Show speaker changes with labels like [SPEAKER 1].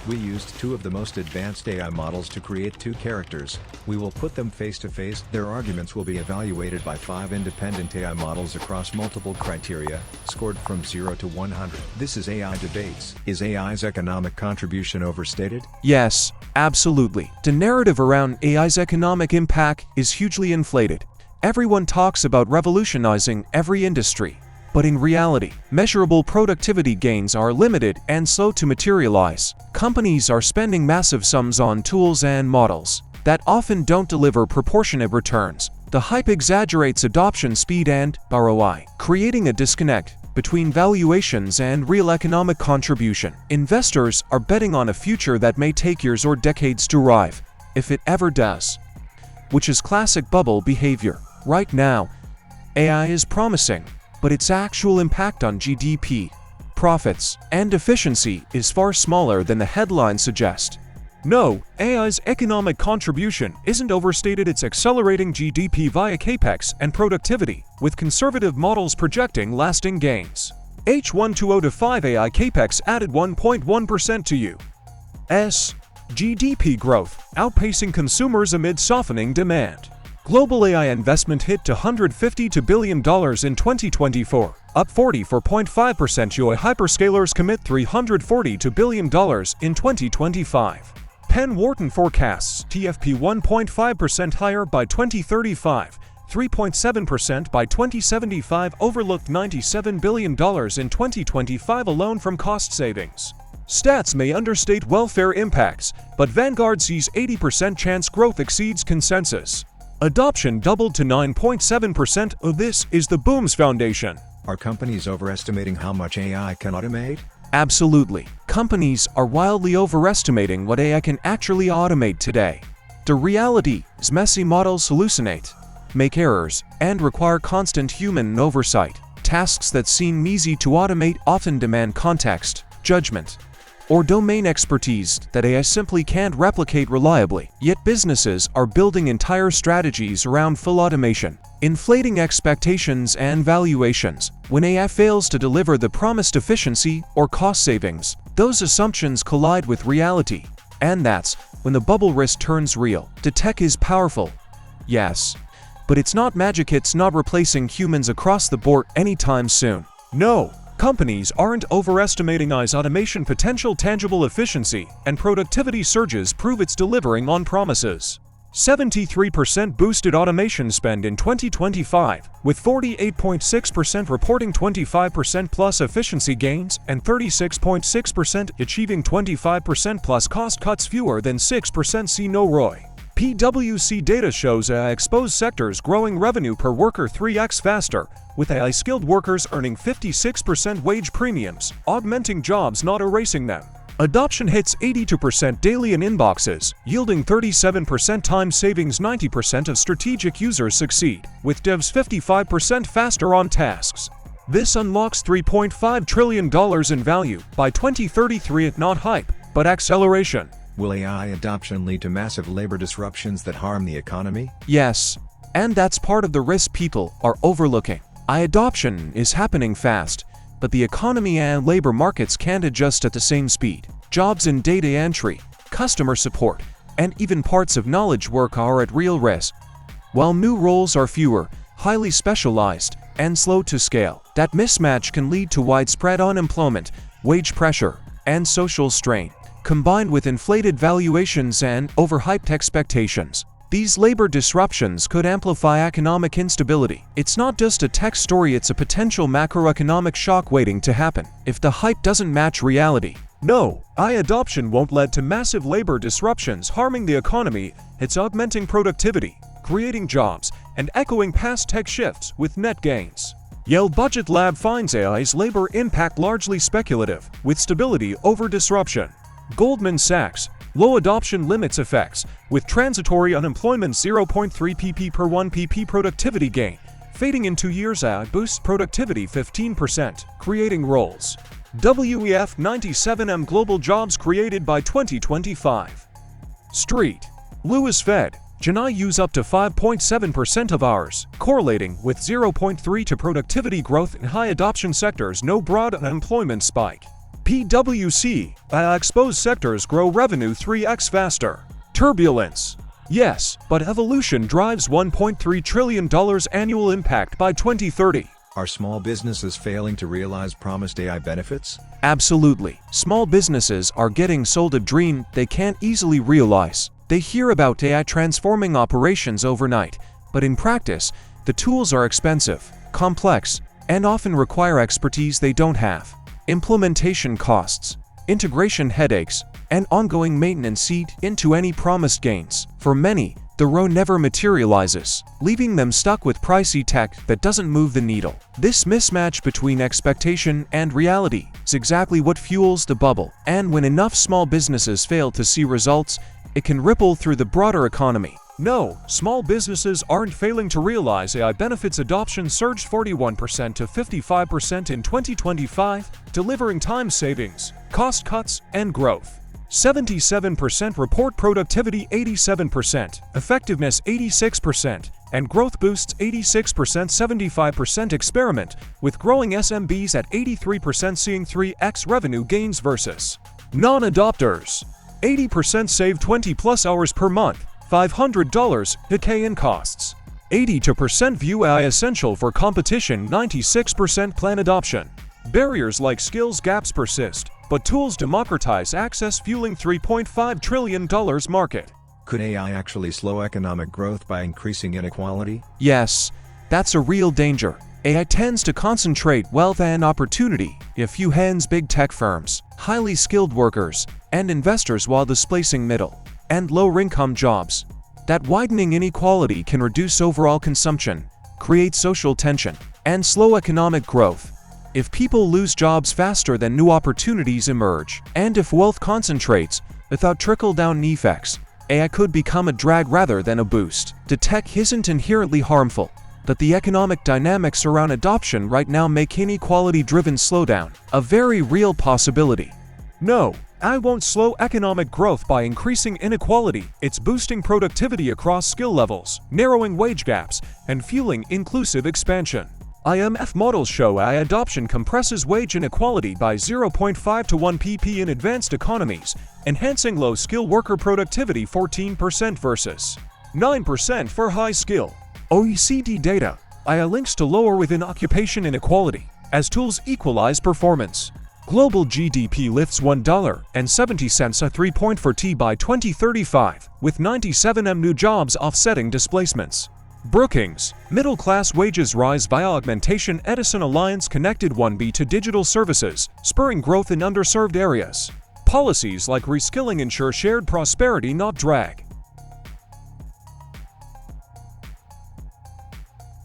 [SPEAKER 1] We used two of the most advanced AI models to create two characters. We will put them face to face. Their arguments will be evaluated by 5 independent AI models across multiple criteria, scored from 0 to 100. This is AI Debates. Is AI's economic contribution overstated?
[SPEAKER 2] Yes, absolutely. The narrative around AI's economic impact is hugely inflated. Everyone talks about revolutionizing every industry. But in reality, measurable productivity gains are limited and slow to materialize. Companies are spending massive sums on tools and models that often don't deliver proportionate returns. The hype exaggerates adoption speed and ROI, creating a disconnect between valuations and real economic contribution. Investors are betting on a future that may take years or decades to arrive, if it ever does, which is classic bubble behavior. Right now, AI is promising, but its actual impact on GDP, profits, and efficiency is far smaller than the headlines suggest. No, AI's economic contribution isn't overstated. It's accelerating GDP via capex and productivity, with conservative models projecting lasting gains. H12025 AI capex added 1.1% to U.S. GDP growth, outpacing consumers amid softening demand. Global AI investment hit $152 billion in 2024, up 44.5%. UI hyperscalers commit $342 billion in 2025. Penn Wharton forecasts TFP 1.5% higher by 2035, 3.7% by 2075, overlooked $97 billion in 2025 alone from cost savings. Stats may understate welfare impacts, but Vanguard sees 80% chance growth exceeds consensus. Adoption doubled to 9.7%. This is the Booms Foundation.
[SPEAKER 1] Are companies overestimating how much AI can automate?
[SPEAKER 2] Absolutely. Companies are wildly overestimating what AI can actually automate today. The reality is messy models hallucinate, make errors, and require constant human oversight. Tasks that seem easy to automate often demand context, judgment, or domain expertise that AI simply can't replicate reliably. Yet businesses are building entire strategies around full automation, inflating expectations and valuations. When AI fails to deliver the promised efficiency or cost savings, those assumptions collide with reality. And that's when the bubble risk turns real. The tech is powerful, yes, but it's not magic. It's not replacing humans across the board anytime soon. No. Companies aren't overestimating AI's automation potential. Tangible efficiency and productivity surges prove it's delivering on promises. 73% boosted automation spend in 2025, with 48.6% reporting 25% plus efficiency gains and 36.6% achieving 25% plus cost cuts. Fewer than 6% see no ROI. PwC data shows AI exposed sectors growing revenue per worker 3x faster, with AI-skilled workers earning 56% wage premiums, augmenting jobs, not erasing them. Adoption hits 82% daily in inboxes, yielding 37% time savings. 90% of strategic users succeed, with devs 55% faster on tasks. This unlocks $3.5 trillion in value by 2033. It's not hype, but acceleration.
[SPEAKER 1] Will AI adoption lead to massive labor disruptions that harm the economy?
[SPEAKER 2] Yes, and that's part of the risk people are overlooking. AI adoption is happening fast, but the economy and labor markets can't adjust at the same speed. Jobs in data entry, customer support, and even parts of knowledge work are at real risk. While new roles are fewer, highly specialized, and slow to scale, that mismatch can lead to widespread unemployment, wage pressure, and social strain. Combined with inflated valuations and overhyped expectations, these labor disruptions could amplify economic instability. It's not just a tech story, it's a potential macroeconomic shock waiting to happen if the hype doesn't match reality. No, AI adoption won't lead to massive labor disruptions harming the economy. It's augmenting productivity, creating jobs, and echoing past tech shifts with net gains. Yale Budget Lab finds AI's labor impact largely speculative, with stability over disruption. Goldman Sachs, low adoption limits effects, with transitory unemployment 0.3 pp per 1 pp productivity gain, fading in 2 years. AI boosts productivity 15%, creating roles. WEF 97M global jobs created by 2025. Street. Lewis Fed, Janai use up to 5.7% of hours, correlating with 0.3 to productivity growth in high adoption sectors. No broad unemployment spike. PwC, exposed sectors grow revenue 3x faster. Turbulence. Yes, but evolution drives $1.3 trillion annual impact by 2030.
[SPEAKER 1] Are small businesses failing to realize promised AI benefits?
[SPEAKER 2] Absolutely. Small businesses are getting sold a dream they can't easily realize. They hear about AI transforming operations overnight, but in practice, the tools are expensive, complex, and often require expertise they don't have. Implementation costs, integration headaches, and ongoing maintenance eat into any promised gains. For many, the road never materializes, leaving them stuck with pricey tech that doesn't move the needle. This mismatch between expectation and reality is exactly what fuels the bubble, and when enough small businesses fail to see results, it can ripple through the broader economy. No, small businesses aren't failing to realize AI benefits. Adoption surged 41% to 55% in 2025, delivering time savings, cost cuts, and growth. 77% report productivity 87%, effectiveness 86%, and growth boosts 86%. 75% experiment, with growing SMBs at 83% seeing 3x revenue gains versus non-adopters. 80% save 20+ hours per month, $500 decay in costs. 82% view AI essential for competition, 96% plan adoption. Barriers like skills gaps persist, but tools democratize access, fueling $3.5 trillion market.
[SPEAKER 1] Could AI actually slow economic growth by increasing inequality?
[SPEAKER 2] Yes, that's a real danger. AI tends to concentrate wealth and opportunity in a few hands, big tech firms, highly skilled workers, and investors, while displacing middle and low-income jobs. That widening inequality can reduce overall consumption, create social tension, and slow economic growth. If people lose jobs faster than new opportunities emerge, and if wealth concentrates without trickle-down effects, AI could become a drag rather than a boost. The tech isn't inherently harmful, but the economic dynamics around adoption right now make inequality-driven slowdown a very real possibility. No, AI won't slow economic growth by increasing inequality. It's boosting productivity across skill levels, narrowing wage gaps, and fueling inclusive expansion. IMF models show AI adoption compresses wage inequality by 0.5 to 1 pp in advanced economies, enhancing low-skill worker productivity 14% versus 9% for high-skill. OECD data. AI links to lower within occupation inequality as tools equalize performance. Global GDP lifts $1.70 a 3.4T by 2035, with 97 new jobs offsetting displacements. Brookings. Middle-class wages rise via augmentation. Edison Alliance connected 1B to digital services, spurring growth in underserved areas. Policies like reskilling ensure shared prosperity, not drag.